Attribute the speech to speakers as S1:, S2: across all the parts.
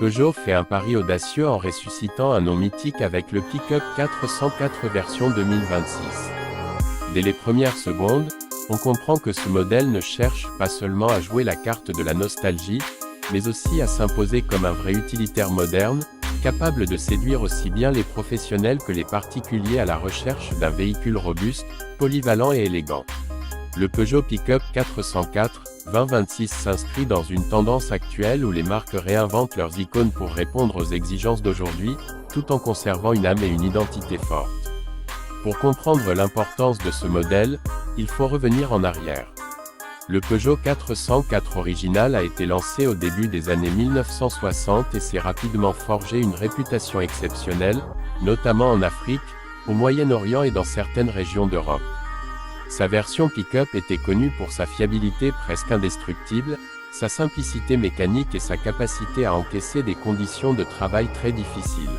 S1: Peugeot fait un pari audacieux en ressuscitant un nom mythique avec le pick-up 404 version 2026. Dès les premières secondes, on comprend que ce modèle ne cherche pas seulement à jouer la carte de la nostalgie, mais aussi à s'imposer comme un vrai utilitaire moderne, capable de séduire aussi bien les professionnels que les particuliers à la recherche d'un véhicule robuste, polyvalent et élégant. Le Peugeot Pick-up 404 2026 s'inscrit dans une tendance actuelle où les marques réinventent leurs icônes pour répondre aux exigences d'aujourd'hui, tout en conservant une âme et une identité forte. Pour comprendre l'importance de ce modèle, il faut revenir en arrière. Le Peugeot 404 original a été lancé au début des années 1960 et s'est rapidement forgé une réputation exceptionnelle, notamment en Afrique, au Moyen-Orient et dans certaines régions d'Europe. Sa version pick-up était connue pour sa fiabilité presque indestructible, sa simplicité mécanique et sa capacité à encaisser des conditions de travail très difficiles.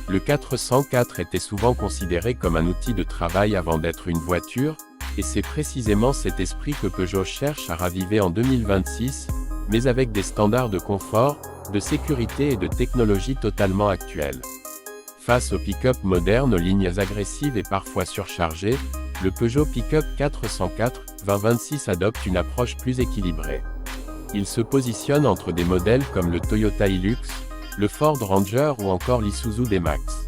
S1: Le 404 était souvent considéré comme un outil de travail avant d'être une voiture, et c'est précisément cet esprit que Peugeot cherche à raviver en 2026, mais avec des standards de confort, de sécurité et de technologie totalement actuels. Face au pick-up moderne aux lignes agressives et parfois surchargées, le Peugeot Pick-up 404 2026 adopte une approche plus équilibrée. Il se positionne entre des modèles comme le Toyota Hilux, le Ford Ranger ou encore l'Isuzu D-Max.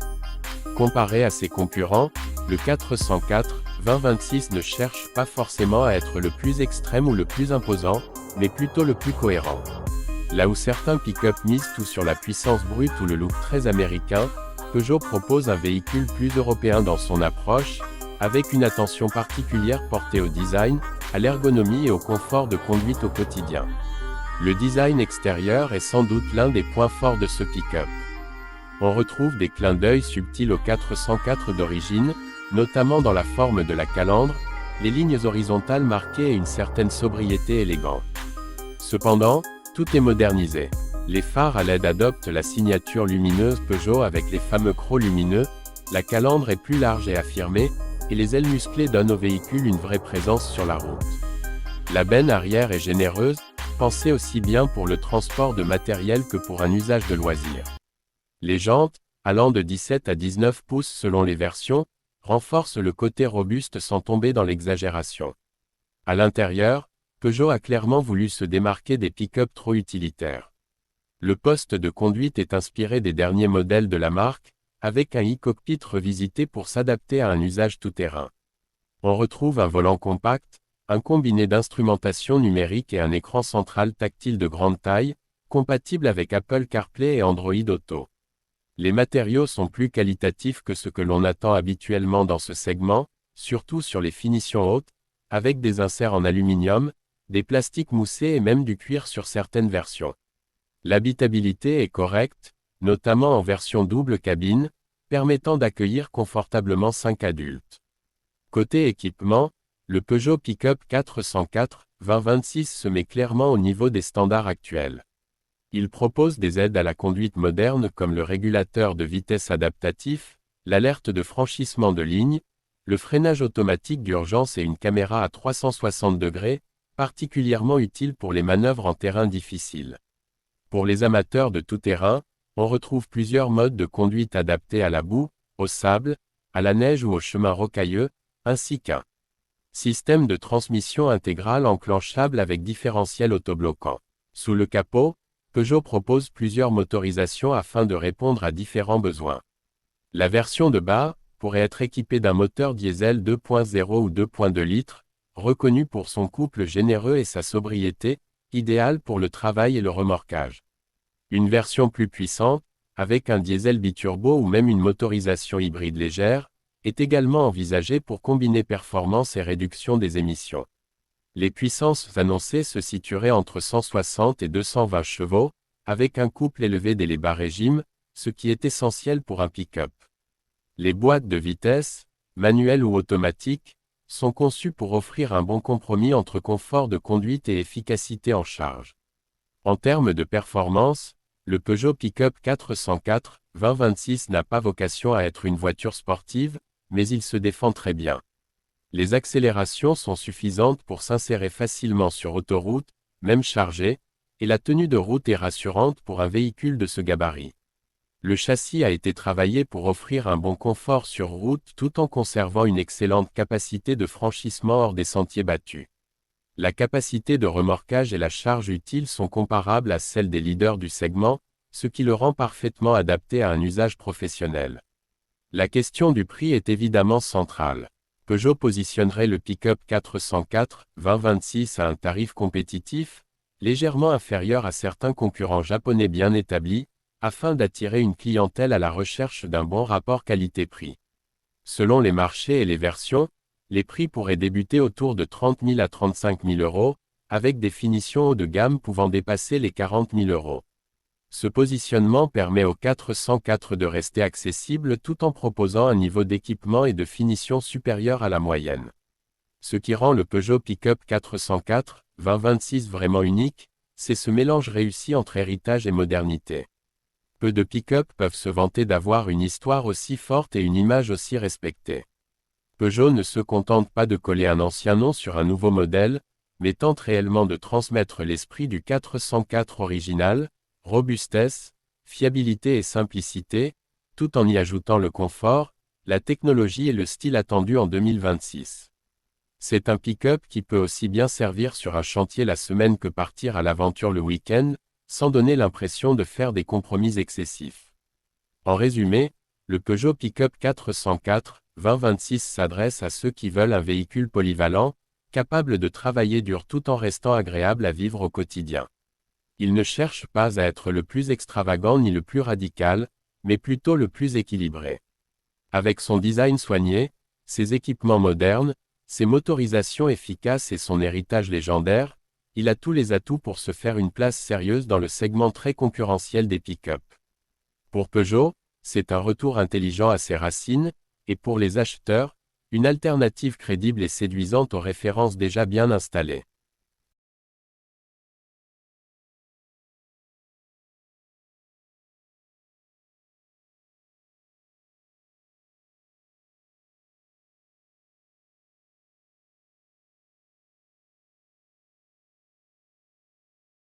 S1: Comparé à ses concurrents, le 404 2026 ne cherche pas forcément à être le plus extrême ou le plus imposant, mais plutôt le plus cohérent. Là où certains pick-up misent tout sur la puissance brute ou le look très américain, Peugeot propose un véhicule plus européen dans son approche, avec une attention particulière portée au design, à l'ergonomie et au confort de conduite au quotidien. Le design extérieur est sans doute l'un des points forts de ce pick-up. On retrouve des clins d'œil subtils au 404 d'origine, notamment dans la forme de la calandre, les lignes horizontales marquées et une certaine sobriété élégante. Cependant, tout est modernisé. Les phares à LED adoptent la signature lumineuse Peugeot avec les fameux crocs lumineux, la calandre est plus large et affirmée, et les ailes musclées donnent au véhicule une vraie présence sur la route. La benne arrière est généreuse, pensée aussi bien pour le transport de matériel que pour un usage de loisir. Les jantes, allant de 17 à 19 pouces selon les versions, renforcent le côté robuste sans tomber dans l'exagération. À l'intérieur, Peugeot a clairement voulu se démarquer des pick-up trop utilitaires. Le poste de conduite est inspiré des derniers modèles de la marque, avec un e-cockpit revisité pour s'adapter à un usage tout-terrain. On retrouve un volant compact, un combiné d'instrumentation numérique et un écran central tactile de grande taille, compatible avec Apple CarPlay et Android Auto. Les matériaux sont plus qualitatifs que ce que l'on attend habituellement dans ce segment, surtout sur les finitions hautes, avec des inserts en aluminium, des plastiques moussés et même du cuir sur certaines versions. L'habitabilité est correcte, notamment en version double cabine, permettant d'accueillir confortablement 5 adultes. Côté équipement, le Peugeot Pick-up 404 2026 se met clairement au niveau des standards actuels. Il propose des aides à la conduite moderne comme le régulateur de vitesse adaptatif, l'alerte de franchissement de ligne, le freinage automatique d'urgence et une caméra à 360 degrés, particulièrement utile pour les manœuvres en terrain difficile. Pour les amateurs de tout-terrain, on retrouve plusieurs modes de conduite adaptés à la boue, au sable, à la neige ou au chemin rocailleux, ainsi qu'un système de transmission intégrale enclenchable avec différentiel autobloquant. Sous le capot, Peugeot propose plusieurs motorisations afin de répondre à différents besoins. La version de bas pourrait être équipée d'un moteur diesel 2.0 ou 2.2 litres, reconnu pour son couple généreux et sa sobriété, idéal pour le travail et le remorquage. Une version plus puissante, avec un diesel biturbo ou même une motorisation hybride légère, est également envisagée pour combiner performance et réduction des émissions. Les puissances annoncées se situeraient entre 160 et 220 chevaux, avec un couple élevé dès les bas régimes, ce qui est essentiel pour un pick-up. Les boîtes de vitesse, manuelles ou automatiques, sont conçues pour offrir un bon compromis entre confort de conduite et efficacité en charge. En termes de performance, le Peugeot Pick-up 404 2026 n'a pas vocation à être une voiture sportive, mais il se défend très bien. Les accélérations sont suffisantes pour s'insérer facilement sur autoroute, même chargée, et la tenue de route est rassurante pour un véhicule de ce gabarit. Le châssis a été travaillé pour offrir un bon confort sur route tout en conservant une excellente capacité de franchissement hors des sentiers battus. La capacité de remorquage et la charge utile sont comparables à celles des leaders du segment, ce qui le rend parfaitement adapté à un usage professionnel. La question du prix est évidemment centrale. Peugeot positionnerait le pick-up 404 2026 à un tarif compétitif, légèrement inférieur à certains concurrents japonais bien établis, afin d'attirer une clientèle à la recherche d'un bon rapport qualité-prix. Selon les marchés et les versions, les prix pourraient débuter autour de 30 000 à 35 000 euros, avec des finitions haut de gamme pouvant dépasser les 40 000 euros. Ce positionnement permet au 404 de rester accessible tout en proposant un niveau d'équipement et de finition supérieur à la moyenne. Ce qui rend le Peugeot Pick-up 404 2026 vraiment unique, c'est ce mélange réussi entre héritage et modernité. Peu de pick-up peuvent se vanter d'avoir une histoire aussi forte et une image aussi respectée. Peugeot ne se contente pas de coller un ancien nom sur un nouveau modèle, mais tente réellement de transmettre l'esprit du 404 original, robustesse, fiabilité et simplicité, tout en y ajoutant le confort, la technologie et le style attendu en 2026. C'est un pick-up qui peut aussi bien servir sur un chantier la semaine que partir à l'aventure le week-end, sans donner l'impression de faire des compromis excessifs. En résumé, le Peugeot Pick-up 404 2026 s'adresse à ceux qui veulent un véhicule polyvalent, capable de travailler dur tout en restant agréable à vivre au quotidien. Il ne cherche pas à être le plus extravagant ni le plus radical, mais plutôt le plus équilibré. Avec son design soigné, ses équipements modernes, ses motorisations efficaces et son héritage légendaire, il a tous les atouts pour se faire une place sérieuse dans le segment très concurrentiel des pick-up. Pour Peugeot, c'est un retour intelligent à ses racines, et pour les acheteurs, une alternative crédible et séduisante aux références déjà bien installées.